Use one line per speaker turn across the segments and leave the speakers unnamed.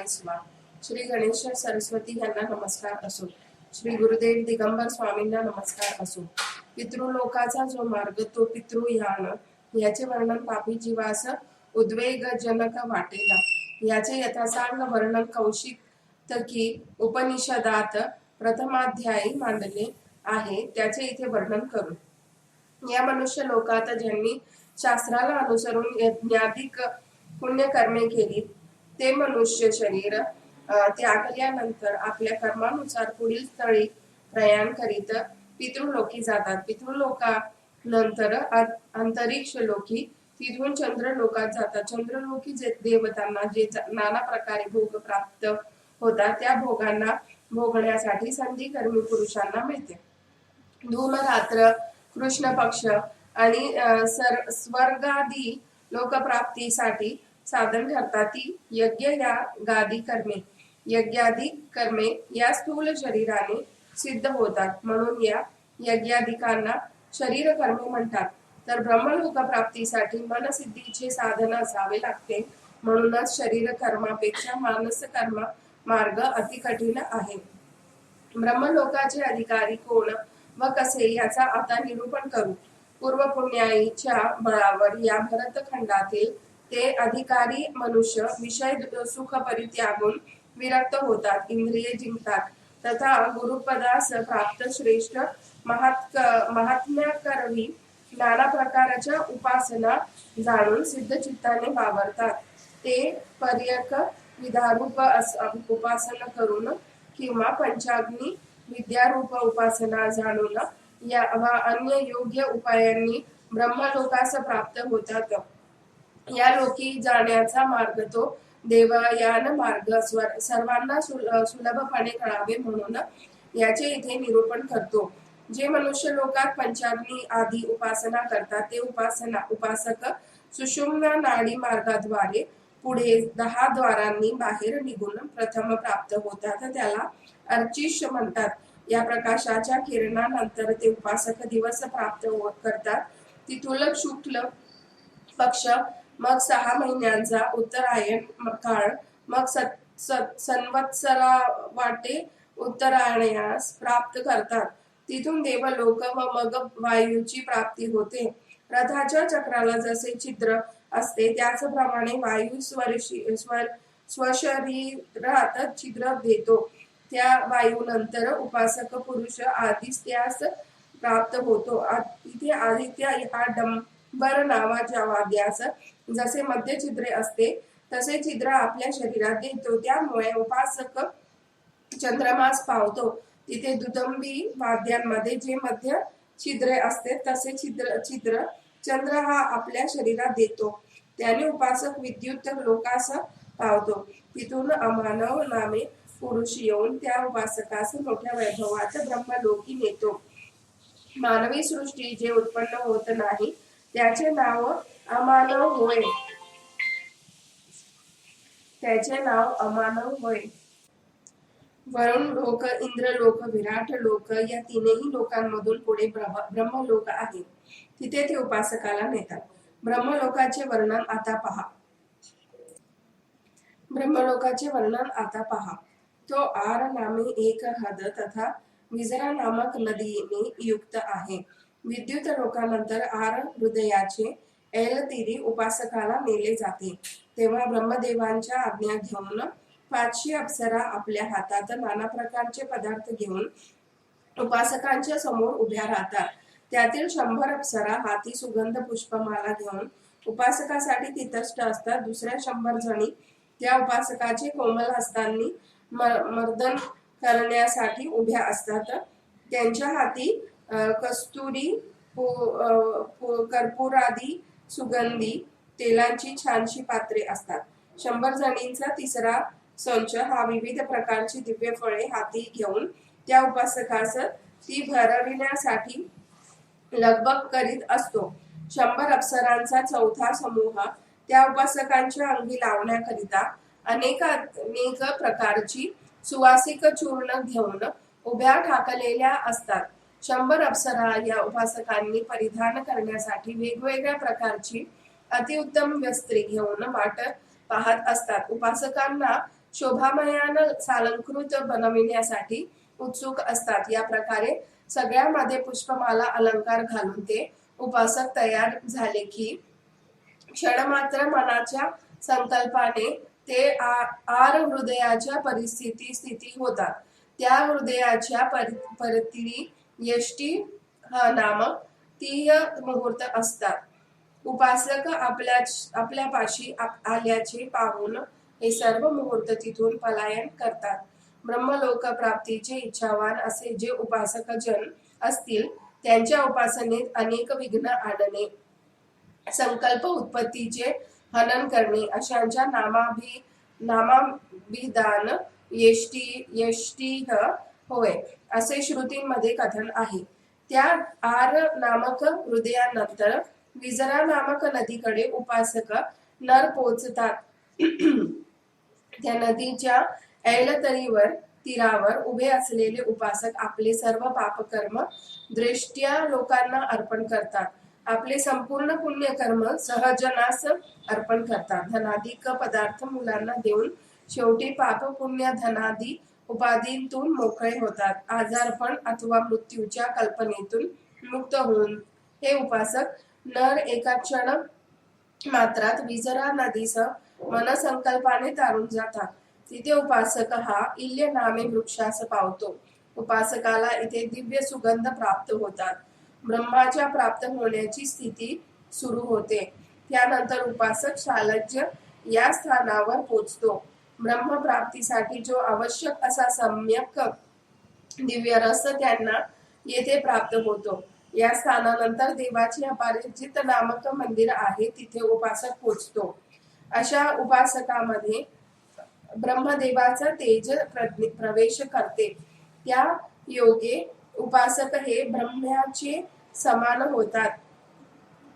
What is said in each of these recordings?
40वा. श्री गणेश सरस्वती यांना नमस्कार असो. श्री गुरुदेव दिगंबर स्वामींना नमस्कार असो. पितृलोकाचा जो मार्ग तो पितृयान, याचे वर्णन पापी जीवास उद्वेगजनक वाटेला. याचे यथासांग वर्णन कौशिकी उपनिषदात प्रथमाध्यायी मांडले आहे. त्याचे इथे वर्णन करू. या मनुष्य लोकात ज्यांनी शास्त्राला अनुसरून यज्ञाधिक पुण्यकर्मे केली, ते मनुष्य शरीर त्यागल्यानंतर आपल्या कर्मानुसार पुढील स्थळी प्रयाण करीत पितृलोकी जातात. पितृलोकानंतर अंतरिक्ष लोकी, तिथून चंद्रलोकात जातात. चंद्रलोकी देवतांना जे नाना प्रकारे भोग प्राप्त होतात, त्या भोगांना भोगण्यासाठी संधिकर्मी पुरुषांना मिळते. धूमरात्र, कृष्ण पक्ष आणि स्वर्गादी लोकप्राप्तीसाठी साधन ठरतात ती यज्ञ या यज्ञादी कर्मे या स्थूल शरीराने सिद्ध होतात, म्हणून या यज्ञाधिकांना शरीर कर्मे म्हणतात. तर ब्रह्मलोक प्राप्तीसाठी मनसिद्धीचे साधन असावे लागते, म्हणूनच शरीर कर्मापेक्षा मानस कर्म मार्ग अति कठीण आहे. ब्रह्मलोकाचे अधिकारी कोण व कसे याचा आता निरूपण करू. पूर्वपुण्याईच्या बळावर या भरतखंडातील ते अधिकारी मनुष्य विषय सुख परित्यागून विरक्त होतात, इंद्रिये जिंकतात, तथा गुरुपदास प्राप्त श्रेष्ठ महात्म्याकरवी नाना प्रकारच्या उपासना जाणून सिद्ध चित्ताने वावरतात. ते पर्यक विधारूप उपासना करून किंवा पंचाग्नी विद्यारूप उपासना जाणून वा अन्य योग्य उपायांनी ब्रह्मलोकास प्राप्त होतात. या लोकी जाण्याचा मार्ग तो देवयान मार्ग सर्वांना सुलभपणे कळावे म्हणून याचे इथे निरूपण करतो. जे मनुष्य लोकात पंचाग्नी आदी उपासना करतात, ते उपासक सुषुम्ना नाडी मार्गाद्वारे पुढे 10 द्वारांनी बाहेर निघून प्रथम प्राप्त होतात, त्याला अर्चिष म्हणतात. या प्रकाशाच्या किरणानंतर ते उपासक दिवस प्राप्त करतात. तिथून शुक्ल पक्ष, मग 6 महिन्यांचा उत्तरायण काळ, मग संवत्सरा वाटे उत्तरायणास प्राप्त करतात. तिथून देवलोक व मग वायूची प्राप्ती होते. रथाच्या चक्राला जसे छिद्र असते त्याचप्रमाणे वायू स्वशरीरात छिद्र देतो. त्या वायूनंतर उपासक पुरुष आधीच त्यास प्राप्त होतो. इथे आदित्य हा डंबर नावाच्या वाद्यास जसे मध्य छिद्रे असते तसे छिद्र आपल्या शरीरात देतो. त्यामुळे उपासक चंद्रमास पावतो. तिथे दुदंबी वाद्यांमध्ये जे मध्य छिद्रे असते तसे छिद्र चंद्र हा आपल्या शरीरात देतो. त्याने उपासक विद्युत लोकास पावतो. तिथून अमानव नामे पुरुष येऊन त्या उपासकास मोठ्या वैभवात ब्रह्मलोकी नेतो. मानवी सृष्टी जे उत्पन्न होत नाही त्याचे नाव अमानव होय. वरुण लोक, इंद्रलोक, विराट लोक या तीनही लोकांमधून पुढे ब्रह्मलोक आहे. तिथे ते उपासकाला नेतात. ब्रह्मलोकाचे वर्णन आता पहा. तो आर नामे एक हद तथा विजरा नामक नदीने युक्त आहे. विद्युत लोकानंतर आर हृदयाचे ऐलतिरी उपासकाला नेले जाते. तेव्हा ब्रह्मदेवांच्या आज्ञा घेऊन 500 अप्सरा आपल्या हातात नाना प्रकारचे पदार्थ घेऊन उपासकांच्या समोर उभ्या राहतात. त्यातील 100 अप्सरा हाती सुगंध पुष्पमाला घेऊन उपासकासाठी तितष्ट असतात. दुसऱ्या 100 जणी त्या उपासकाचे कोमल हस्तांनी मर्दन करण्यासाठी उभ्या असतात. त्यांच्या हाती कस्तुरी, कर्पूरादी सुगंधी तेलांची छानशी पात्रे असतात. 100 जणींचा तिसरा संच हा विविध प्रकारची दिव्य फळे हाती घेऊन त्या उपासकास ती भरविण्यासाठी लगबग करीत असतो. 100 अप्सरांचा चौथा समूह त्या उपासकांच्या अंगी लावण्याकरिता अनेक प्रकारची सुवासिक चूर्ण घेऊन उभ्या ठाकलेल्या असतात. 100 अप्सरा या उपासकांनी परिधान करण्यासाठी वेगवेगळ्या प्रकारची अतिउत्तम वस्त्रे घेऊन वाट पाहत असतात. उपासकांना शोभामयान सालंकृत बनविण्यासाठी उत्सुक असतात. या प्रकारे सगळ्यामध्ये पुष्पमाला अलंकार घालून ते उपासक तयार झाले की क्षणमात्र मनाच्या संकल्पाने ते आर हृदयाच्या स्थिती होतात. त्या हृदयाच्या परती यष्टी नामक तीय मुहूर्त असतात. उपासक आपल्यापाशी आल्याचे पाहून हे सर्व मुहूर्त तिथून पलायन करतात. ब्रह्मलोक प्राप्तीचे इच्छावान असे जे उपासक जन असतील त्यांच्या उपासनेत अनेक विघ्न आणणे, संकल्प उत्पत्तीचे हनन करणे अशांच्या नामाभिधान यष्टीह होय असे श्रुतींमध्ये कथन आहे. त्या आर नामक हृदयानंतर विजरा नामक नदीकडे उपासक नर पोचतात. त्या नदीच्या ऐलतरीवर तीरावर उभे असलेले उपासक आपले सर्व पापकर्म दृष्ट्या लोकांना अर्पण करतात. आपले संपूर्ण पुण्यकर्म सहजनास अर्पण करतात. धनाधिक पदार्थ मुलांना देऊन शेवटी पाप पुण्य धनादी उपाधींतून मोकळे होतात. आजारपण अथवा मृत्यूच्या कल्पनेतून मुक्त होऊन हे उपासक नर एका क्षण मात्रात विजरा नदीसह मनसंकल्पाने तारून जातात. तिथे उपासक हा इल्य नामे वृक्षास पावतो. उपासकाला इथे दिव्य सुगंध प्राप्त होतात. ब्रह्माच्या प्राप्त होण्याची स्थिती सुरू होते. त्यानंतर उपासक शालज्य या स्थानावर पोचतो. ब्रह्मप्राप्तीसाठी जो आवश्यक असा सम्यक दिव्य रस त्यांना येथे प्राप्त होतो. या स्थानानंतर देवाचे अपराजित नामक मंदिर आहे, तिथे उपासक पोचतो. अशा उपासकामध्ये ब्रह्मदेवाचा तेज प्रवेश करते. त्या योगे उपासक हे ब्रह्म्याचे समान होतात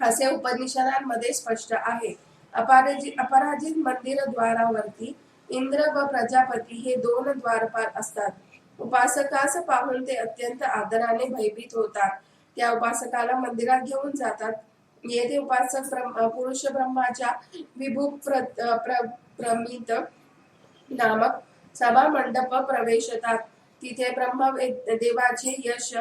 असे उपनिषदांमध्ये स्पष्ट आहे. अपराजित मंदिर द्वारावरती इंद्र व प्रजापती हे दोन द्वारपाल असतात. उपासकास पाहून ते अत्यंत आदराने भयभीत होतात. त्या उपासकाला मंदिरात घेऊन जातात. येथे उपासक पुरुष ब्रह्माच्या विभू प्रमित नामक सभा मंडप प्रवेशतात. तिथे ब्रह्मदेवाचे यश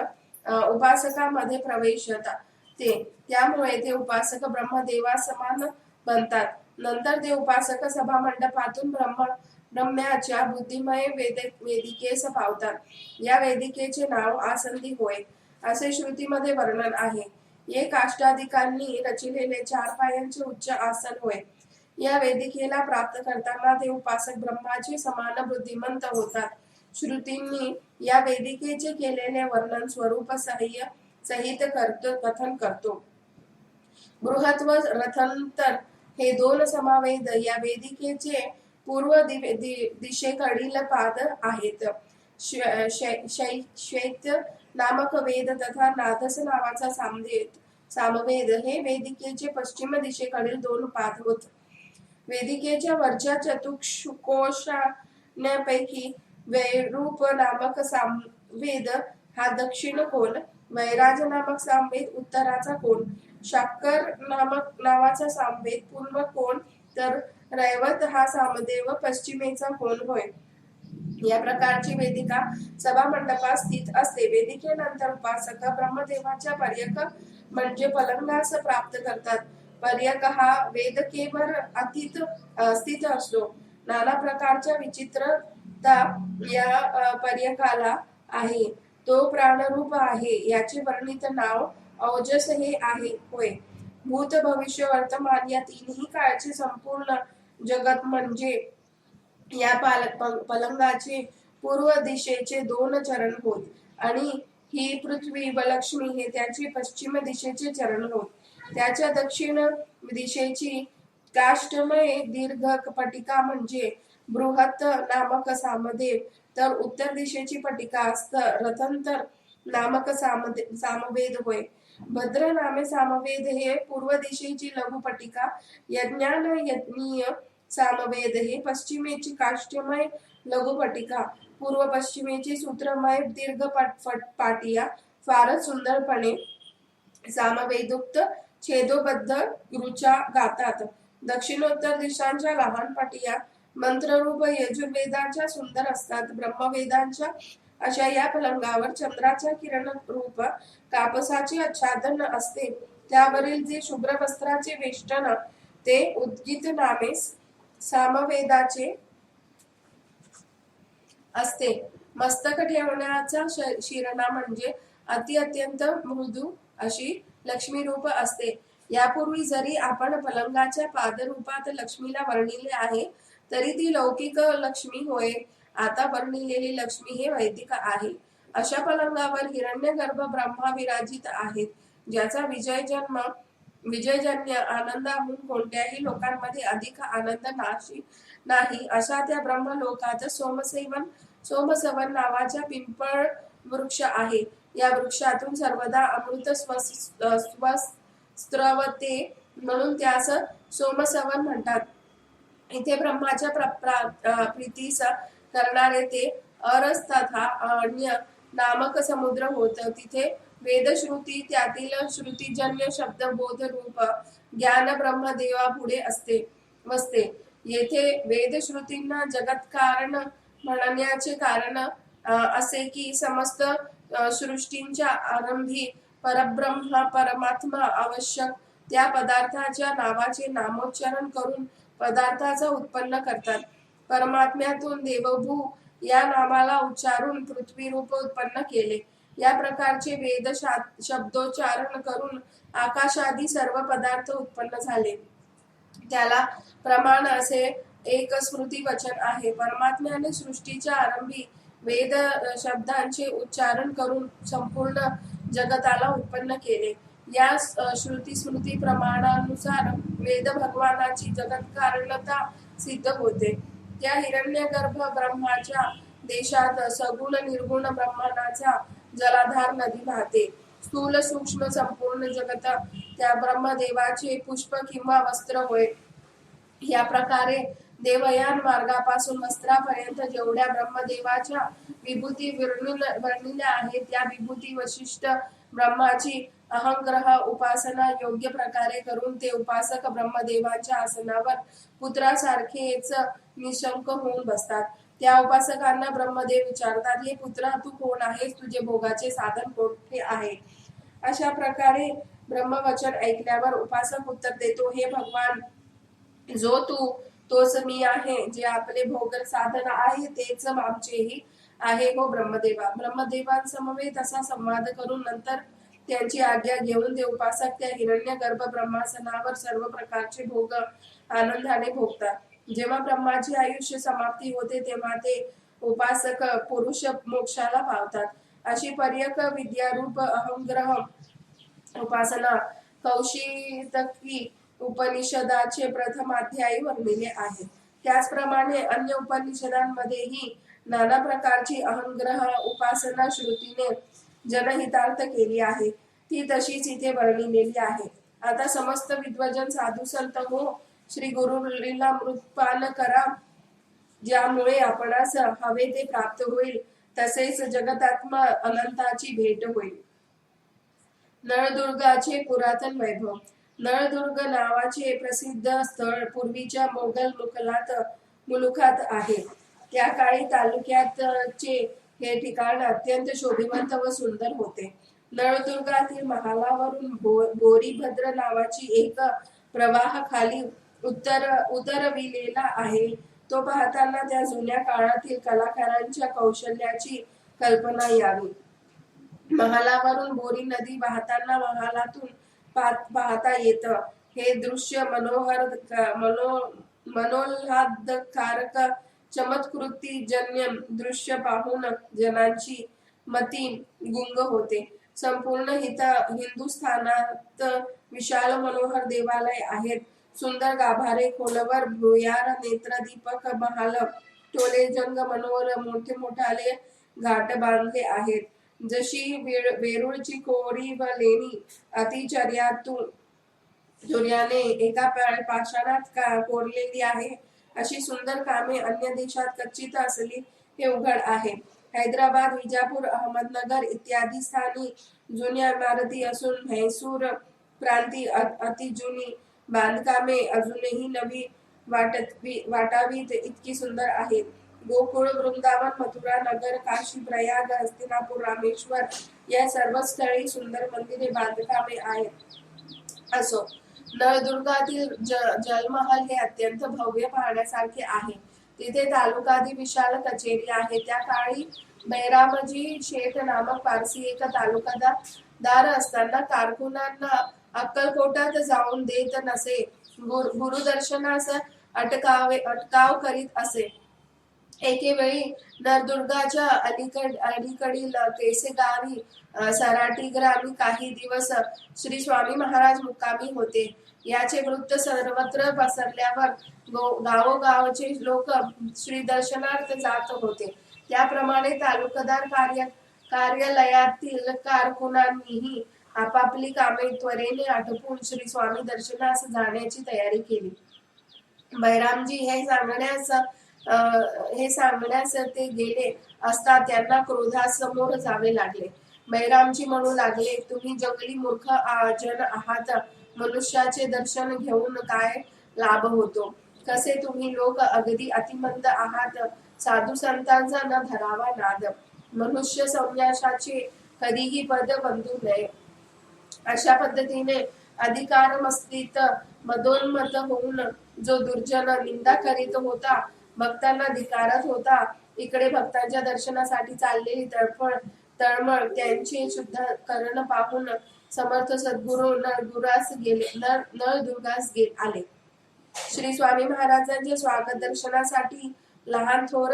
उपासकामध्ये प्रवेशतात. त्यामुळे ते उपासक ब्रह्मदेवा समान बनतात. नंतर ते उपासक सभा मंडपातून ब्रह्म्याच्या बुद्धिमय वेदिकेस पावतात. या वेदिकेचे नाव आसंदी होय असे श्रुतीमध्ये वर्णन आहे. एक काष्टाधिकांनी रचिलेले 4 पायांचे उच्च आसन होय. या वेदिकेला प्राप्त करताना ते उपासक ब्रह्माचे समान बुद्धिमंत होतात. श्रुतींनी या वेदिकेचे केलेले वर्णन स्वरूप सहित कथन करतो. बृहत व रथंतर हे 2 समावेद या वेदिकेचे पूर्व दिशेकडील पाद आहेत. श्वेत नामक वेद तथा नादस नावाचा सामवेद हे वेदिकेचे पश्चिम दिशेकडील 2 पाद होत. वेदिकेच्या वरच्या चतुष्कोशांपैकी वैरूप नामक सामवेद हा दक्षिण कोन, वैराज नामक सामवेद उत्तराचा कोन, शाक्कर नावाचा सामवेद पूर्व कोन तर रैवत हा सामदेव पश्चिमेचा कोन होय. या प्रकारची वेदिका सभा मंडपात स्थित असते. वेदिकेनंतर उपासक ब्रह्मदेवाच्या पर्यक म्हणजे पलंगास प्राप्त करतात. पर्यक हा वेदिकेवर स्थित असतो. नाना प्रकारच्या विचित्रता या पर्यकाला आहे. तो प्राणरूप आहे. याचे वर्णित नाव औजस हे आहे होय. भूत भविष्य वर्तमान या 3ही काळचे संपूर्ण जगत म्हणजे या पलंगाचे पूर्व दिशेचे 2 चरण होत आणि ही पृथ्वी व लक्ष्मी हे त्याचे पश्चिम दिशेचे चरण होत. त्याच्या दक्षिण दिशेची काष्ठमय दीर्घ पटिका म्हणजे बृहत नामक सामदेव तर उत्तर दिशेची पटिका रथंतर नामक सामवेद होय. भद्र नामे सामवेद हे पूर्व दिशेची लघु पटिका, यज्ञान यज्ञीय सामवेद हे पश्चिमेची काष्ठमय लघु पटिका, पूर्व पश्चिमेची सूत्रमय दीर्घ पाटिया फारच सुंदरपणे सामवेदोक्त छेदोबद्ध ऋचा गातात. दक्षिणोत्तर दिशांच्या लहान पाटिया मंत्ररूप यजुर्वेदांच्या सुंदर असतात. ब्रह्मवेदांच्या अशा या पलंगावर चंद्राच्या किरण रूप कापसाचे आच्छादन असते. त्यावरील जे शुभ्र वस्त्राचे वेष्टन ते उद्गीत नामे सामवेदाचे असते. मस्तक ठेवण्याचा शिरणा म्हणजे अत्यंत मृदू अशी लक्ष्मी रूप असते. यापूर्वी जरी आपण पलंगाच्या पादरूपात लक्ष्मीला वर्णिले आहे, तरी ती लौकिक लक्ष्मी होय. आता वर्णिलेली लक्ष्मी हे वैदिक आहे. अशा पलंगावर हिरण्यगर्भ ब्रह्मा विराजित आहेत, ज्याचा विजयजन्य आनंदाहून कोणत्याही लोकांमध्ये अधिक आनंद नाही. अशा त्या ब्रह्मलोकात सोमसवन नावाचा पिंपळ वृक्ष आहे. या वृक्षातून सर्वदा अमृत स्रवते, म्हणून त्यास सोमसवन म्हणतात. इथे ब्रह्माच्या प्रीतीस करणारे ते अरस तथा अन्य नामक समुद्र होत. तिथे वेदश्रुती त्यातील श्रुतीजन्य शब्दबोध रूप ज्ञान ब्रह्मदेवापुढे वसते. येथे वेदश्रुतींना जगत्कारण म्हणण्याचे कारण असे की समस्त सृष्टींच्या आरंभी परमात्मा आवश्यक त्या पदार्थाच्या नावाचे नामोच्चारण करून पदार्थाचा उत्पन्न करतात. परमात्म्यातून देवभू या नामाला उच्चारून पृथ्वी रूप उत्पन्न केले. या प्रकारचे वेद शब्दोच्चारण करून आकाशादी सर्व पदार्थ उत्पन्न झाले. त्याला प्रमाण असे एक स्मृती वचन आहे. परमात्म्याने सृष्टीच्या आरंभी वेद शब्दांचे उच्चारण करून संपूर्ण जगताला उत्पन्न केले. या श्रुती स्मृती प्रमाणानुसार वेद भगवानाची जगत्कारणता सिद्ध होते. त्या हिरण्यगर्भ ब्रह्माच्या देशात सगुण निर्गुण ब्रह्मांडाचा जलाधार नदी वाहते. स्थूल सूक्ष्म संपूर्ण जगत त्या ब्रह्मदेवाचे पुष्प किंवा वस्त्र होय. या प्रकारे देवयान मार्गापासून वस्त्रापर्यंत जेवढ्या ब्रह्मदेवाच्या विभूती वर्णिल्या आहेत, त्या विभूती वशिष्ठ ब्रह्माची अहंग्रह उपासना योग्य प्रकारे करून ते उपासक ब्रह्मदेवाच्या आसनावर पुत्रासारखेच निशंक होऊन बसतात. त्या उपासकांना ब्रह्मदेव विचारतात, हे पुत्रा, तू कोण आहेस? तुझे भोगाचे साधन कोठे आहे? अशा प्रकारे ब्रह्मवचन ऐकल्यावर उपासक उत्तर देतो, हे भगवान, जो तू तोच मी आहे. जे आपले भोग साधन आहे तेच आमचेही आहे हो ब्रह्मदेवा. ब्रह्मदेवांसमवेत असा संवाद करून नंतर त्यांची आज्ञा घेऊन ते उपासक त्या हिरण्यगर्भ ब्रह्मासनावर सर्व प्रकारचे भोग आनंदाने भोगतात. जेव्हा ब्रह्माची आयुष्य समाप्ती होते तेव्हा ते उपासक पुरुष मोक्षाला पावतात. अशी पर्यक विद्यारूप अहंग्रह उपासना कौशितकी उपनिषदाचे प्रथम अध्यायी वर्णिले आहेत. त्याचप्रमाणे अन्य उपनिषदांमध्येही नाना प्रकारची अहंग्रह उपासना श्रुतीने जनहितार्थ केली आहे. ती तशीच इथे वर्णिलेली आहे. आता समस्त विद्वजन साधू संत हो, श्री गुरुलीला मृतपान करा, ज्यामुळे आपणास हवे ते प्राप्त होईल, तसेच जगतात्मा अनंताची भेट होईल. नळदुर्गाचे पुरातन वैभव. नळदुर्ग नावाचे प्रसिद्ध स्थळ पूर्वीच्या मोगल मुलुखात आहे. त्या काळी तालुक्यातचे हे ठिकाण अत्यंत शोभिवंत व सुंदर होते. नळदुर्गातील महालावरून बोरीभद्र नावाची एक प्रवाह खाली उतरविलेला आहे. तो पाहताना त्या जुन्या काळातील कलाकारांच्या कौशल्याची कल्पना यावी. महालावरून बोरी नदी वाहताना महालातून पाहता येत. हे दृश्य मनोल्हादकारक चमत्कृतीजन्य दृश्य पाहून जनांची मती गुंग होते. संपूर्ण हिंदुस्थानात विशाल मनोहर देवालय आहेत. सुंदर गाभारे, खोलवर भुयार, नेत्रदीपक महाल, टोलेजंग मनोहर मोठमोठाले घाट बांधले आहेत. जशी वेरूळची कोरी व लेणी अतिचर्याने एका पाषाणात कोरलेली आहे, अशी सुंदर कामे अन्य देशात क्वचित असली हे उघड आहे. हैदराबाद, विजापूर, अहमदनगर इत्यादी स्थानी जुन्या इमारती असून म्हैसूर प्रांती अतिजुनी बांधकामे अजूनही नवी वाटावीत इतकी सुंदर आहेत. गोकुळ, वृंदावन, मथुरा, नगर, काशी, प्रयाग, हस्तिनापूर, रामेश्वर या सर्व स्थळी सुंदर मंदिरे बांधकामे आहेत. असो, नळदुर्गातील जलमहल हे अत्यंत भव्य पाहण्यासारखे आहे. तिथे तालुकाधी विशाल कचेरी आहे. त्या काळी बैरामजी शेठ नामक पारसी एक तालुकादार असताना कारकुनांना अक्कलकोटात जाऊन देत नसे. गुरुदर्शनास अटकाव करीत असे. एकेवेळी नळदुर्गाच्या अलीकडील केसेगावी सराटी ग्रामी काही दिवस श्री स्वामी महाराज मुक्कामी होते. याचे वृत्त सर्वत्र पसरल्यावर गावोगावचे लोक श्री दर्शनार्थ जात होते. त्याप्रमाणे तालुकादार कार्यालयातील कारकुनांनीही आपापली कामे त्वरेने आटोपून श्री स्वामी दर्शनास जाण्याची तयारी केली. बैरामजी हे सांगण्यास ते गेले असता त्यांना क्रोधास समोर जावे लागले. बैरामजी म्हणू लागले, तुम्ही जंगली मूर्ख जन आहात. मनुष्याचे दर्शन घेऊन काय लाभ होतो? कसे तुम्ही लोक अगदी अतिमंद आहात. साधू संतांचा न धरावा नाद. मनुष्य संन्यासाचे कधीही पद बंधू नये. अशा पद्धतीने अधिकारमस्तीत मदोन्मत होऊन जो दुर्जन निंदा करीत होता, भक्तांना धिक्कारत होता, इकडे भक्तांच्या दर्शनासाठी चाललेली तळमळ त्यांचे शुद्धीकरण पाहून समर्थ सद्गुरू नळदुर्गास आले. श्री स्वामी महाराजांचे स्वागत दर्शनासाठी लहान थोर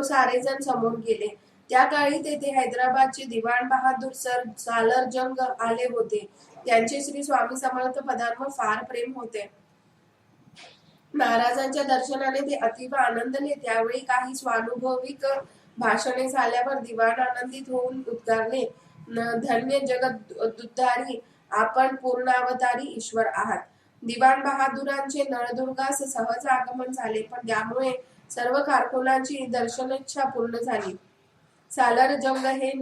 सारेजण समोर गेले. त्या काळी तेथे हैदराबादचे दिवाण बहादूर सालर जंग आले होते. त्यांचे श्री स्वामी समर्थ पदांवर फार प्रेम होते. महाराजांच्या दर्शनाने ते अतिव आनंदले. त्यावेळी काही स्वानुभविक भाषणे झाल्यावर दिवाण आनंदित होऊन उद्गारले, धन्य जगदुद्धारी, आपण पूर्णावतारी ईश्वर आहात. दिवाण बहादुरांचे नळदुर्गास सहज आगमन झाले, पण त्यामुळे सर्व कारकुनांची दर्शनेच्छा पूर्ण झाली. सालर जंग हे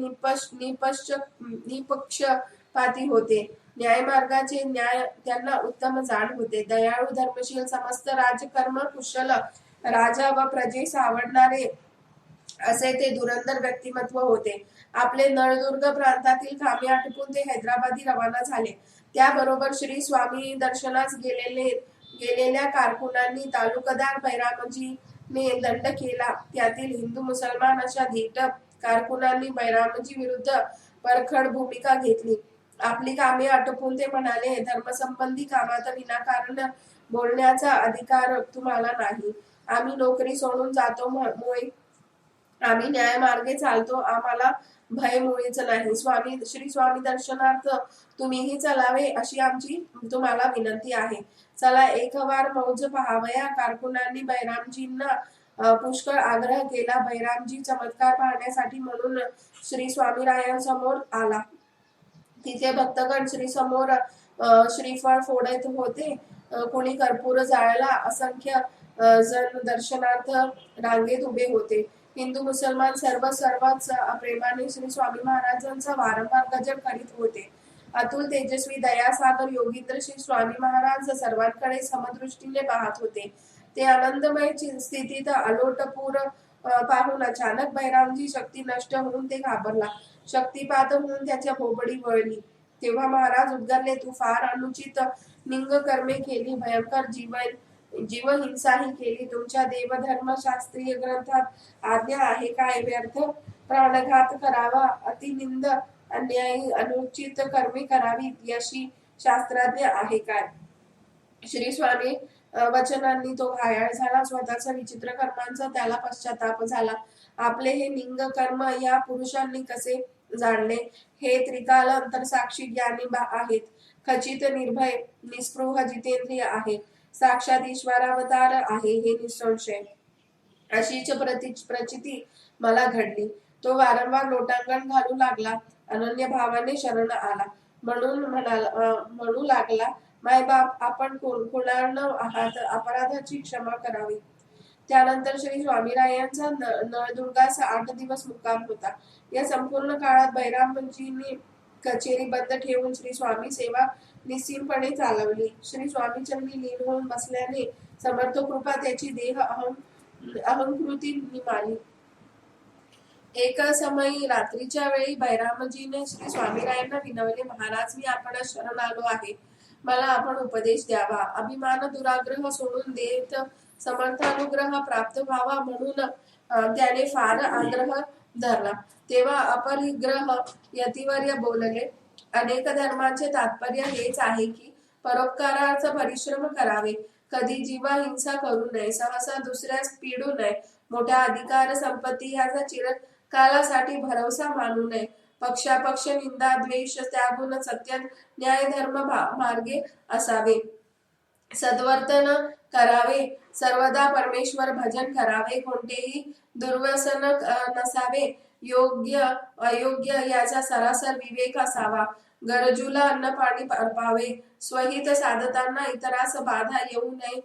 निपक्षपाती होते. न्यायमार्गाचे त्यांना उत्तम जाण होते. दयाळू, धर्मशील, समस्त राजकर्म कुशल, राजा व प्रजेस आवडणारे असे ते धुरंधर व्यक्तिमत्व होते. आपले नळदुर्ग प्रांतातील कामे आटपून ते हैदराबादी रवाना झाले. त्याबरोबर श्री स्वामी दर्शनास गेलेल्या कारकुनांनी तालुकादार बैरामजीने दंड केला. त्यातील हिंदू मुसलमान अशा धीट कारकुनांनी बैरामजी विरुद्ध परखड भूमिका घेतली. आपली कामे आटोपून ते म्हणाले, धर्मसंबंधी कामात विनाकारण बोलण्याचा अधिकार तुम्हाला नाही. आम्ही नोकरी सोडून जातो मुळे आम्ही न्यायमार्गे चालतो. आम्हाला भय मुळीच नाही. श्री स्वामी दर्शनार्थ तुम्हीही चलावे अशी आमची तुम्हाला विनंती आहे. चला एक वार मौज पहावया. कारकुनांनी बैरामजींना पुष्कळ आग्रह केला. बैरामजी चमत्कार पाहण्यासाठी म्हणून श्री स्वामीरायांसमोर आला. तिथे भक्तगण समोर श्रीफळ फोडत होते. कोणी कर्पूर जाळला. असंख्य जण दर्शनार्थ रांगेत उभे होते. हिंदू मुसलमान सर्वच प्रेमाने श्री स्वामी महाराजांचा वारंवार गजर करीत होते. अतुल तेजस्वी दयासागर योगींद्र श्री स्वामी महाराज सर्वांकडे समदृष्टीने पाहत होते. ते आनंदमय स्थितीत अलोटपूर पाहून अचानक बैरामजी शक्ती नष्ट होऊन ते घाबरला. शक्तिपात होऊन त्याच्या भोबडी वळली. तेव्हा महाराज उद्गारले, तू फार अनुचित निंग कर्मे केली, भयंकर जीवहिंसाही केली. तुमच्या देवधर्मशास्त्रीय ग्रंथात आज्ञा आहे काय? व्यर्थ प्राणघात करावा, अतिनिंद, अन्यायी, अनुचित कर्मे करावीत अशी शास्त्राज्ञा आहे काय? श्री स्वामी वचनांनी तो घायाळ झाला. स्वतःचा विचित्र कर्मांचा त्याला पश्चाताप झाला. आपले हे निंग कर्म या पुरुषांनी कसे जाणले? हे त्रिकाल अंतरसाक्षी ज्ञानी आहेत. खचित, निर्भय, निस्पृह, जितेंद्रिय आहे. साक्षात ईश्वरावतार आहे हे निसंशय. अशीच प्रचिती मला घडली. तो वारंवार लोटांगण घालू लागला. अनन्य भावाने शरण आला. म्हणू लागला, मायबाप, आपण कुणार्ण आहात. अपराधाची क्षमा करावी. त्यानंतर श्री स्वामीरायांचा नळदुर्गास 8 दिवस मुक्काम होता. या संपूर्ण काळात बैरामजींनी कचेरी बंद ठेवून श्री स्वामी सेवा निश्चिंतपणे चालवली. श्री स्वामी चरणी लीन होऊन बसल्याने समर्थ कृपा त्याची देह अहंकृती निमाली. एक समयी रात्रीच्या वेळी बैरामजीने श्री स्वामीरायांना विनवले, महाराज, मी आपणास शरण आलो आहे. मला आपण उपदेश द्यावा. अभिमान दुराग्रह सोडून देत समर्थानुग्रह प्राप्त व्हावा म्हणून त्याने फार आग्रह धरला. तेव्हा अपरिग्रह यतिवर्य बोलले, अनेक धर्मांचे तात्पर्य हेच आहे की परोपकारार्थ परिश्रम करावे, कधी जीवा हिंसा करू नये, सहसा दुसऱ्यास पिडू नये, मोठ्या अधिकार संपत्ती ह्याचा चिरकालासाठी भरवसा मानू नये, पक्षापक्ष निंदा द्वेष त्यागून सत्य न्याय धर्म मार्गे असावे, सद्वर्तन करावे, सर्वदा परमेश्वर भजन करावे, कोणतेही दुर्व्यसन नसावे, योग्य अयोग्य याचा सरासर विवेक असावा, गरजूला अन्न पाणी अर्पावे, स्वहित साधताना इतरास बाधा येऊ नये,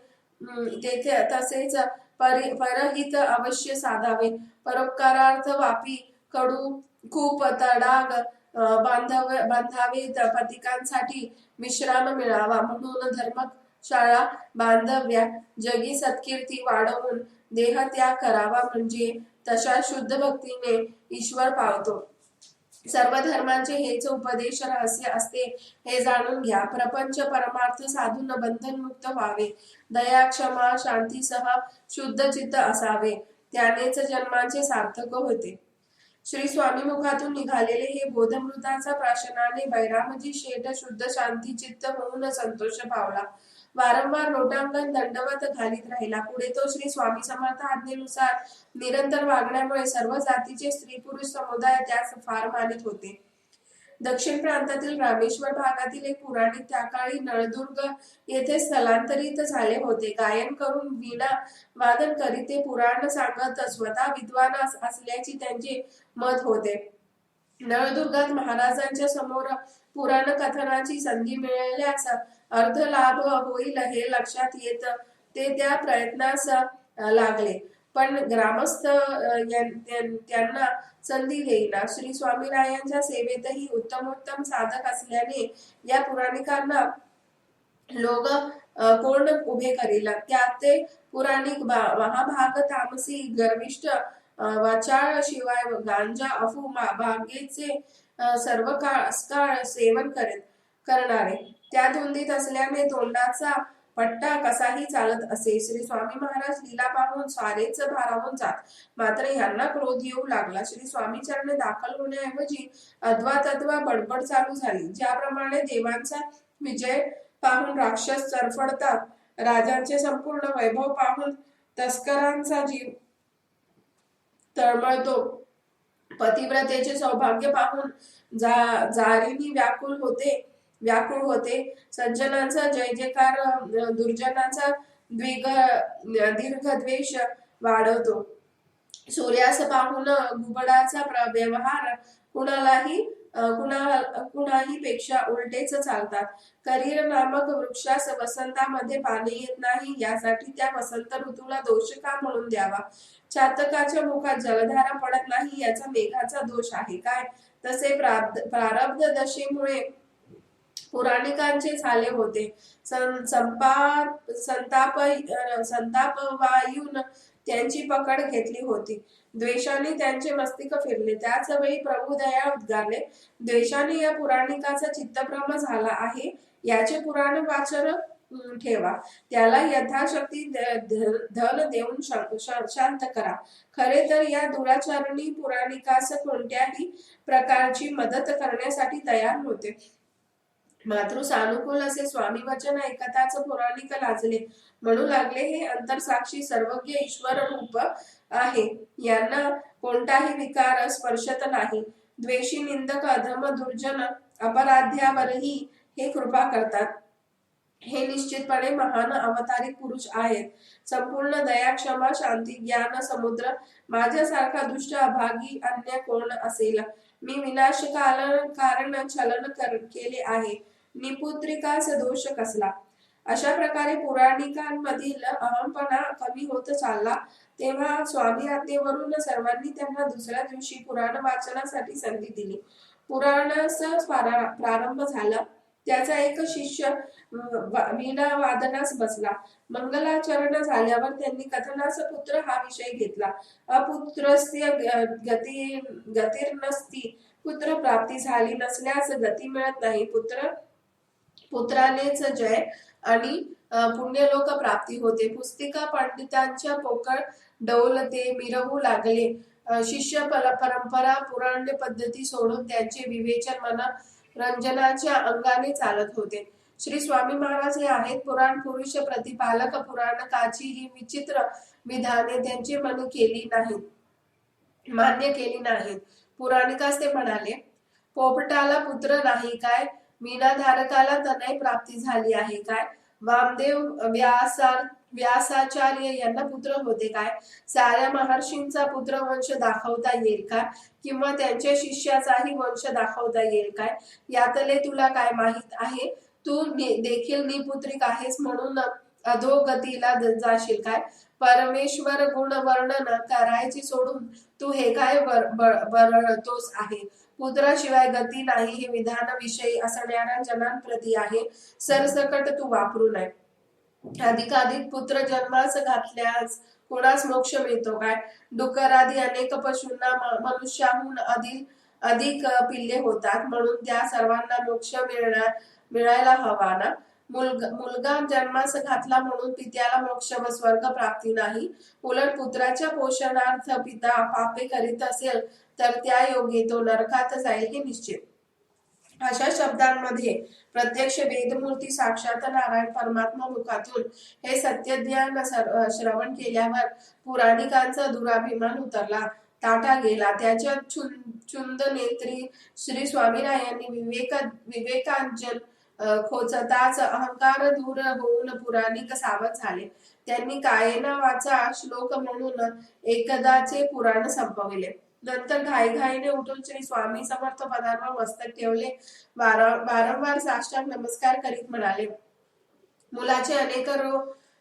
तेथे तसेच परहित अवश्य साधावे, परोपकारार्थ वापी कडू खूप तडाग बांधावे, पथिकांसाठी विश्राम मिळावा म्हणून धर्मशाळा बांधव्या, जगी सत्कीर्ती वाढवून देहत्याग करावा, म्हणजे तशा शुद्ध भक्तीने ईश्वर पावतो. सर्व धर्मांचे हेच उपदेश रहस्य असते हे जाणून घ्या. प्रपंच परमार्थ साधून बंधनमुक्त व्हावे, दया क्षमा शांतीसह शुद्ध चित्त असावे, त्यानेच जन्मांचे सार्थक होते. श्री स्वामी मुखातून निघालेले हे बोधमृताचा प्राशनाने बैरामजी शेठ शुद्ध शांती चित्त होऊन संतोष पावला. वारंवार लोटांगण दंडवत घालीत राहिला. पुढे तो श्री स्वामी समर्थ आज्ञेनुसार निरंतर वागण्यामुळे सर्व जातीचे स्त्री पुरुष समुदाय त्यास फार मानित होते. दक्षिण प्रांतातील रामेश्वर भागातील एक पुराणिक त्या काळी नळदुर्ग येथे स्थलांतरित झाले होते. गायन करून वीणा वादन करीत ते पुराण सांगत स्वतः विद्वान असल्याची त्यांचे मत होते. नळदुर्गात महाराजांच्या समोर पुराण कथनाची संधी मिळाल्यास अर्ध लाभ होईल हे लक्षात येत ते त्या प्रयत्नास लागले, पण ग्रामस्थ त्यांना संधी देईना. श्री स्वामीरायांच्या सेवेतही उत्तमोत्तम साधक असल्याने या पुराणिकांना लोक कोण उभे करील. त्यात ते पुराणिक महाभाग तामसी गर्विष्ठ वाचाळ, शिवाय गांजा अफू भागेचे सर्व काळ सेवन करणारे, त्या धुंदीत असल्याने तोंडाचा पट्टा कसाही चालत असे. श्री स्वामी महाराज लीला पाहून सारेच भारावून जात, मात्र यांना क्रोध येऊ लागला. श्री स्वामी चरणे दाखल होण्याऐवजी अद्वा तद्वा बडबड चालू झाली. ज्याप्रमाणे देवांचा विजय पाहून राक्षस चरफडतात, राजांचे संपूर्ण वैभव पाहून तस्करांचा जीव तळमळतो, पतिव्रतेचे सौभाग्य पाहून जारीनी व्याकुळ होते, सज्जनांचा जय जयकार दुर्जनांचा दीर्घ द्वेष वाढवतो, सूर्यास पाहून घुबडाचा व्यवहार कुणाही पेक्षा उलटेच चालतात. करीर नामक वृक्षास वसंतामध्ये पाणी येत नाही, यासाठी त्या वसंत ऋतूला दोष का म्हणून द्यावा. चातकाच्या मुखात जलधारा पडत नाही, याचा मेघाचा दोष आहे काय. तसे प्रारब्ध दशेमुळे पुराणिकांचे झाले होते. संताप वायून त्यांची पकड घेतली होती. द्वेषाने त्यांचे मस्तिष्क फिरले. त्याच वेळी प्रभू दया उद्गारले, द्वेषाने या पुराणिकाचा चित्तभ्रम झाला आहे, याचे पुराण वाचन ठेवा, त्याला यथाशक्ती धन देऊन शांत करा. खरे तर या दुराचरणी पुराणिकास कोणत्याही प्रकारची मदत करण्यासाठी तयार नव्हते. मातृ सानुकूल असे स्वामी वचन ऐकताच पुराणिक लाजले, म्हणू लागले, हे अंतरसाक्षी सर्वज्ञ ईश्वर रूप आहे, यांना कोणताही विकार स्पर्शत नाही. द्वेषी निंदक अधम दुर्जन अपराध्यावरही हे कृपा करतात. हे निश्चितपणे महान अवतारिक पुरुष आहेत. संपूर्ण दया क्षमा शांती ज्ञान समुद्र माझ्यासारखा दुष्ट अभागी अन्य कोण असेल. मी विनाश कारण छलन केले आहे, निपुत्रिकास दोष कसला. अशा प्रकारे पुराणिकांमधील अहमपणा कमी होत चालला. तेव्हा स्वामी आज्ञेवरून सर्वांनी त्यांना दुसऱ्या दिवशी पुराण वाचनासाठी संधी दिली. पुराणास प्रारंभ झाला. त्याचा एक शिष्य वीणा वादनास बसला. मंगलाचरण झाल्यावर त्यांनी कथनास पुत्र हा विषय घेतला. अपुत्रस्य गतिर्नसती, पुत्र प्राप्ती झाली नसल्यास गती मिळत नाही. पुत्रानेच जय आणि पुण्यलोक प्राप्ती होते. पुस्तिका पंडितांच्या पोकळ डौल ते मिरवू लागले. शिष्य परंपरा पुराण पद्धती सोडून त्यांचे विवेचन मनोरंजनाच्या अंगाने चालत होते. श्री स्वामी महाराज हे आहेत पुराण पुरुष प्रतिपालक. पुराणकाची ही विचित्र विधाने त्यांचे मन केली नाहीत, मान्य केली नाहीत. पुराणिकास ते म्हणाले, पोपटाला पुत्र नाही काय? वीणाधारकाला तनय प्राप्ती झाली आहे काय? वामदेव व्यासाचार्य यांना पुत्र होते काय? साऱ्या महर्षींचा पुत्र वंश दाखवता येईल का? किंवा त्यांच्या शिष्याचाही वंश दाखवता येईल काय? यातले तुला काय माहित आहे? तू देखील निपुत्रिक आहेस म्हणून अधोगतीला जाशील काय? परमेश्वर गुण वर्णन करायची सोडून तू हे काय बरळतोस आहे? पुत्राशिवाय गती नाही हे विधान विषयी असणाऱ्या जनांप्रती आहे. सरसकट तू वापरू नये. अधिकाधिक पुत्र जन्मास घातल्यास कोणास मोक्ष मिळतो काय? डुकरादी अनेक पशूंना मनुष्याहून अधिक पिल्ले होतात, म्हणून त्या सर्वांना मोक्ष मिळायला हवा ना? मुलगा जन्मास घातला म्हणून पित्याला मोक्ष व स्वर्ग प्राप्ती नाही. उलट पुत्राच्या पोषणार्थ पिता पापे करीत असेल तर त्या योगी तो नरकात जाईल हे निश्चित. अशा शब्दांमध्ये प्रत्यक्ष वेदमूर्ती साक्षात नारायण परमात्मा मुखातून हे सत्यज्ञान श्रवण केल्यावर पुराणिकांचा दुराभिमान उतरला, ताटा गेला. त्याच्या चुंद नेत्री श्री स्वामीरायांनी विवेकांजन खोचताच अहंकार दूर होऊन पुराणिक सावध झाले. त्यांनी कायेना वाचा श्लोक म्हणून एकदाचे पुराण संपविले. नंतर घाईघाईने उठून श्री स्वामी समर्थ पदांवर मस्तक ठेवले. वारंवार साष्टांग नमस्कार करीत म्हणाले, मुलाचे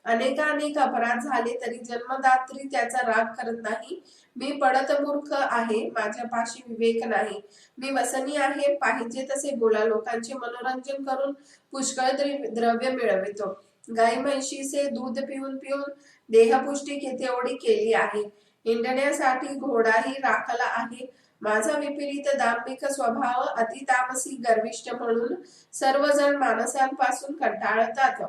अनेक अपराध झाले तरी जन्मदात्री त्याचा राग करत नाही. मी पडत मूर्ख आहे, माझ्यापाशी विवेक नाही. मी वसनी आहे, पाहिजे तसे बोला लोकांचे मनोरंजन करून पुष्कळ द्रव्य मिळवितो. गाई म्हैशीचे दूध पिऊन पिऊन देहपुष्टी तेवढी केली आहे. हिंडण्यासाठी घोडाही राखला आहे. माझा विपरीत दांभिक स्वभाव, अति तामसी गर्विष्ठ म्हणून सर्वजण माणसांपासून कंटाळतात.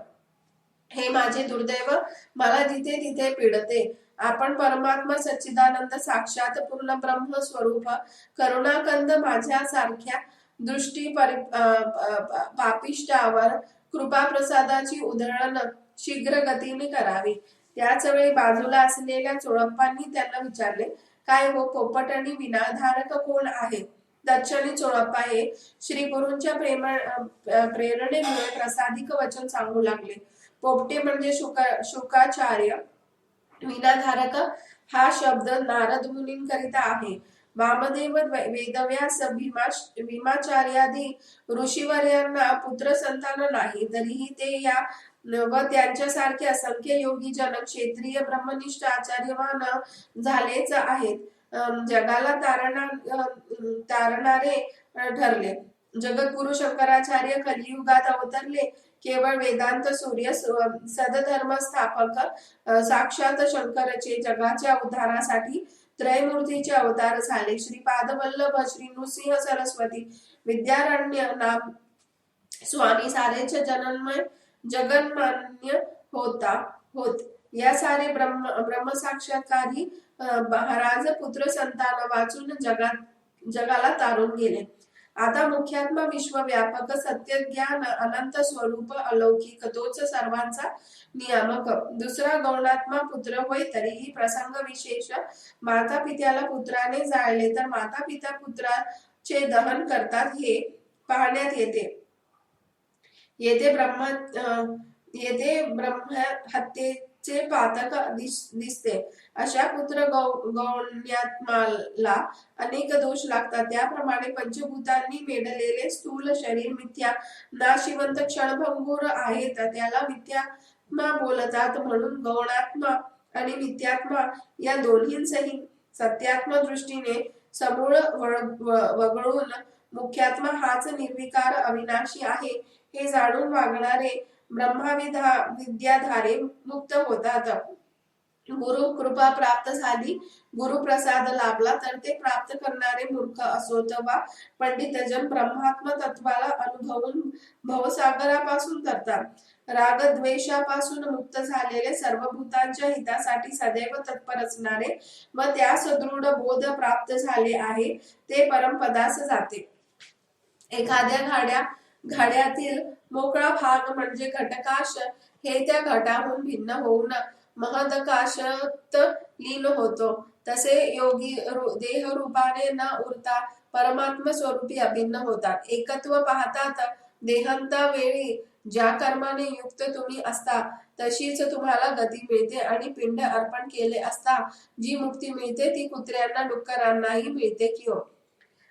हे माझे दुर्दैव मला जिथे तिथे पीडते. आपण परमात्मा सच्चिदानंद साक्षात पूर्ण ब्रह्म स्वरूप करुणाकंद माझ्या सारख्या दृष्टी पापिष्टावर कृपा प्रसादाची उधळण शीघ्र गतीने करावी. त्याच वेळी बाजूला असलेल्या चोळप्पांनी त्यांना विचारले, काय हो पोपट आणि विनाधारक कोण आहे? दक्षिणी चोळप्पा हे श्रीगुरूंच्या प्रेरणेमुळे प्रसादिक वचन सांगू लागले. पोपटे म्हणजे शुकाचार्य. विनाधारक हा शब्द नारद मुनींकरिता आहे. वामदेव वेदव्यास भीमाचार्यादी ऋषीवर्यांना पुत्र संतान नाही, तरीही ते या व त्यांच्यासारखे असंख्य योगी जन क्षेत्रीय ब्रह्मनिष्ठ आचार्यवान झालेच आहेत. जगाला तारणारे ठरले. जगद्गुरु शंकराचार्य कलियुगात अवतरले. केवळ वेदांत सूर्य सदधर्म स्थापक साक्षात शंकरचे जगाच्या उद्धारासाठी त्रयमूर्तीचे अवतार झाले. श्रीपाद वल्लभ, श्री नृसिंह सरस्वती, विद्यारण्य नाम स्वामी सारेच जगन्मान्य होत. या सारे ब्रह्मसाक्षात्कारी महाराज पुत्र संतान वाचून जगाला तारून गेले. आता मुख्यात्मा विश्वव्यापक सत्यज्ञान अनंत स्वरूप अलौकिक तोच सर्वांचा नियामक. दुसरा गौणात्मा पुत्र होय, तरीही प्रसंग विशेष. माता पित्याला पुत्राने जाळले तर माता पिता पुत्राचे दहन करतात हे पाहण्यात येते. येथे ब्रह्महत्येचे पातक दिसते. अशा पुत्र गौण्यात्माला अनेक दोष लागतात. त्याप्रमाणे पंचभूतांनी मेडलेले स्थूल शरीर मिथ्या नाशिवंत क्षणभंगूर आहेत, त्याला मिथ्यात्मा बोलतात. म्हणून गौणात्मा आणि मिथ्यात्मा या दोन्हींचही सत्यात्म दृष्टीने समूळ वगळून मुख्यात्मा हाच निर्विकार अविनाशी आहे हे जाणून वागणारे विद्याधारे मुक्त होतात. गुरु कृपा प्राप्त झाली, गुरु प्रसाद लाभला तर ते प्राप्त करणारे मूर्ख असोत वा पंडितजन ब्रह्मात्म तत्वाला अनुभवून भवसागरापासून तरतात. राग द्वेषापासून मुक्त झालेले, सर्व भूतांच्या हितासाठी सदैव तत्पर असणारे व त्यास दृढ बोध प्राप्त झाले आहे ते परमपदास जाते. एखाद्या घड्यातील मोकळा भाग म्हणजे घटकाश हे त्या घटाहून भिन्न होऊन महदकाशात लीन होतो. तसे योगी देहरूपाने न उरता परमात्म स्वरूपी अभिन्न होतात. एकत्व पाहतात. देहांता वेळी ज्या कर्माने युक्त तुम्ही असता तशीच तुम्हाला गती मिळते आणि पिंड अर्पण केले असता जी मुक्ती मिळते ती कुत्र्यांना डुक्करांनाही मिळते की हो.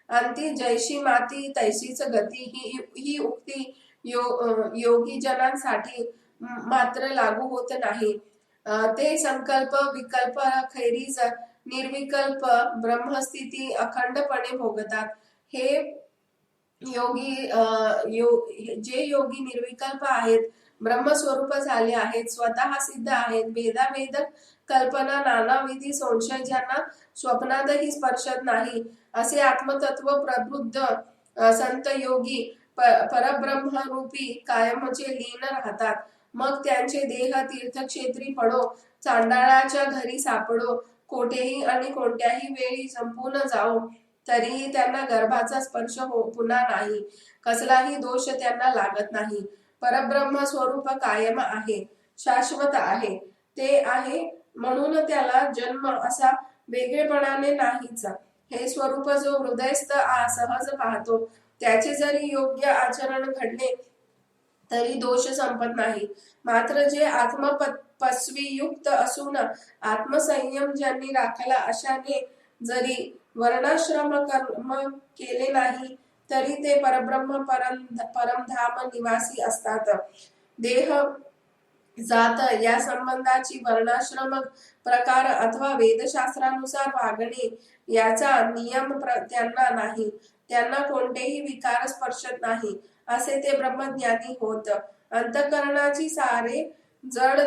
अंती जैशी माती तैशीच गती ही उक्ती योगी जनांसाठी मात्र लागू होत नाही. ते संकल्प विकल्प खैरीज निर्विकल्प ब्रह्मस्थिती अखंडपणे भोगतात. हे जे योगी निर्विकल्प आहेत, ब्रह्मस्वरूप झाले आहेत, स्वतः सिद्ध आहेत, भेदाभेद कल्पना नानाविधी संशय ज्यांना स्वप्नातही स्पर्शत नाही असे आत्मतत्व प्रबुद्ध संत योगी परब्रह्मरूपी कायमचे लीन राहतात. मग त्यांचे देह तीर्थक्षेत्री पडो, चांडाळाच्या घरी सापडो, कोठेही आणि कोणत्याही वेळी संपून जाओ, तरीही त्यांना गर्भाचा स्पर्श पुन्हा नाही, कसलाही दोष त्यांना लागत नाही. परब्रह्म स्वरूप कायम आहे, शाश्वत आहे. ते आहे म्हणून त्याला जन्म असा वेगळेपणाने नाहीच. हे स्वरूप जो हृदयस्थ सहज पाहतो त्याचे जरी योग्य आचरण घडले तरी दोष संपत नाही. मात्र जे आत्मपस्वीयुक्त असून आत्मसंयम ज्यांनी राखला अशाने जरी वर्णाश्रम कर्म केले नाही तरी ते परब्रह्म परमधाम निवासी असतात. देह जात या संबंधाची वर्णाश्रम प्रकार अथवा वेदशास्त्रानुसार वागणे याचा नियम त्यांना नाही. त्यांना कोणतेही विकार स्पर्शत नाही असे ते ब्रह्मज्ञानी होत. अंतःकरणाची सारे जड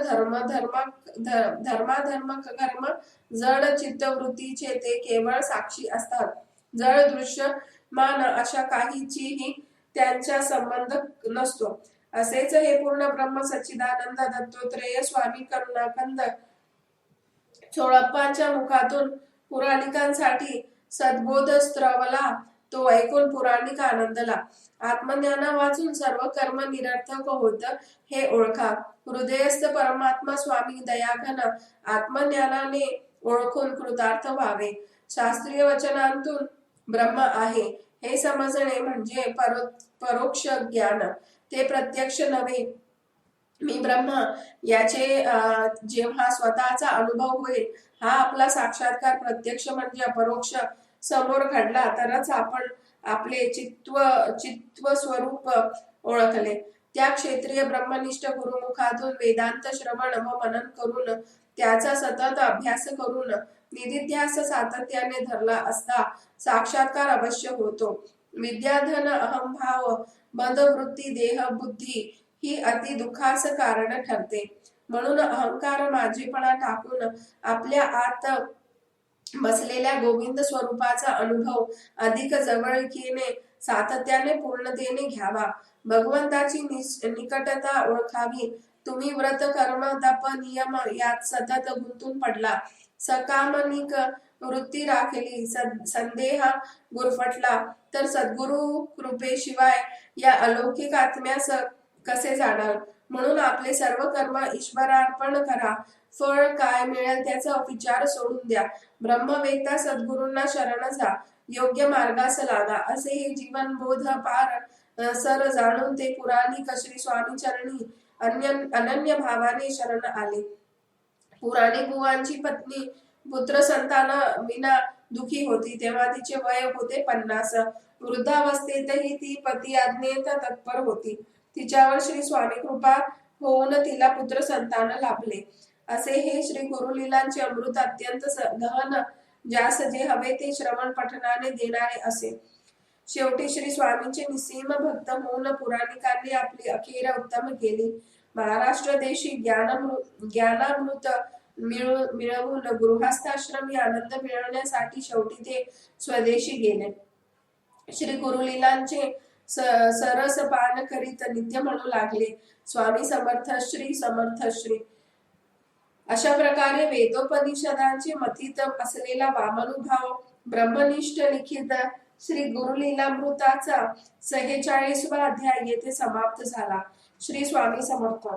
धर्माधर्म कर्म जड चित्तवृत्तीचे ते केवळ साक्षी असतात. जड दृश्यमान अशा काहीचीही त्यांचा संबंध नसतो. असेच हे पूर्ण ब्रह्म सच्चिदानंद दत्तोत्रेय स्वामी करुणाकंद चोळप्पांच्या मुखातून पुराणिकांसाठी सद्बोध स्त्रवला तो ऐकून पुराणिक आनंदला. आत्मज्ञाना वाचून सर्व कर्म निरर्थक होत हे ओळखा. हृदयस्थ परमात्मा स्वामी दयाघन आत्मज्ञानाने ओळखून कृतार्थ व्हावे. शास्त्रीय वचनांतून ब्रह्म आहे हे समजणे म्हणजे परोक्ष ज्ञान. ते प्रत्यक्ष नव्हे. मी ब्रह्म याचे जेव्हा स्वतःचा अनुभव होईल, हा आपला साक्षात्कार प्रत्यक्ष म्हणजे अपरोक्ष समोर घडला तरच आपण आपले चित्व स्वरूप ओळखले. त्या क्षेत्रीय ब्रह्मनिष्ठ गुरुमुखातून वेदांत श्रवण व मनन करून त्याचा सतत अभ्यास करून निधिध्यास सातत्याने धरला असता साक्षात्कार अवश्य होतो. विद्याधन अहंभाव बंधवृत्ती देह बुद्धी ही अति दुःखास कारण ठरते. म्हणून अहंकार माझेपणा टाकून आपल्या आत बसलेल्या गोविंद स्वरूपाचा अनुभव अधिक जवळकीने सातत्याने पूर्णतेने घ्यावा. भगवंताची निकटता ओळखावी. तुम्ही व्रत कर्म तप नियम यात सतत गुंतून पडला, सकामनिक वृत्ती राखली, संदेह गुरफटला तर सद्गुरु कृपेशिवाय या अलौकिक आत्म्यास कसे जाणार. म्हणून आपले सर्व कर्म ईश्वरार्पण करा. फळ काय मिळेल त्याचा विचार सोडून द्या. ब्रह्मवेत्ता सद्गुरूंना शरण जा. योग्य मार्गास लागा. असे हे जीवनबोध पार सर जाणून ते पुराणिक श्री स्वामी चरणी अनन्य भावाने शरण आले. पुराणी बुवांची पत्नी पुत्र संताना विना दुखी होती. तेव्हा तिचे वय होते 50. वृद्धावस्थेतही ती पती आज्ञेत तत्पर होती. तिच्यावर श्री स्वामी कृपा होऊन तिला पुत्र संतान लाभले. असे हे श्री गुरुलीलांचे अमृत अत्यंत गहन, ज्यास जे हवे ते श्रवण पठनाने देणारे असे. शेवटी श्री स्वामींचे निसीम भक्त होऊन पुराणिकांनी आपली अखेर उत्तम केली. महाराष्ट्र देशी ज्ञानामृत मिळवून गृहस्थाश्रमी आनंद मिळवण्यासाठी शेवटी ते स्वदेशी गेले. श्री गुरुलीलांचे सरस पान करीत नित्य म्हणू लागले, स्वामी समर्थ श्री समर्थ श्री. अशा प्रकारे वेदोपनिषदांचे मथित असलेला वामनुभाव ब्रह्मनिष्ठ लिखित श्री गुरुलीलामृताचा 46वा अध्याय येथे समाप्त झाला. श्री स्वामी समर्थ.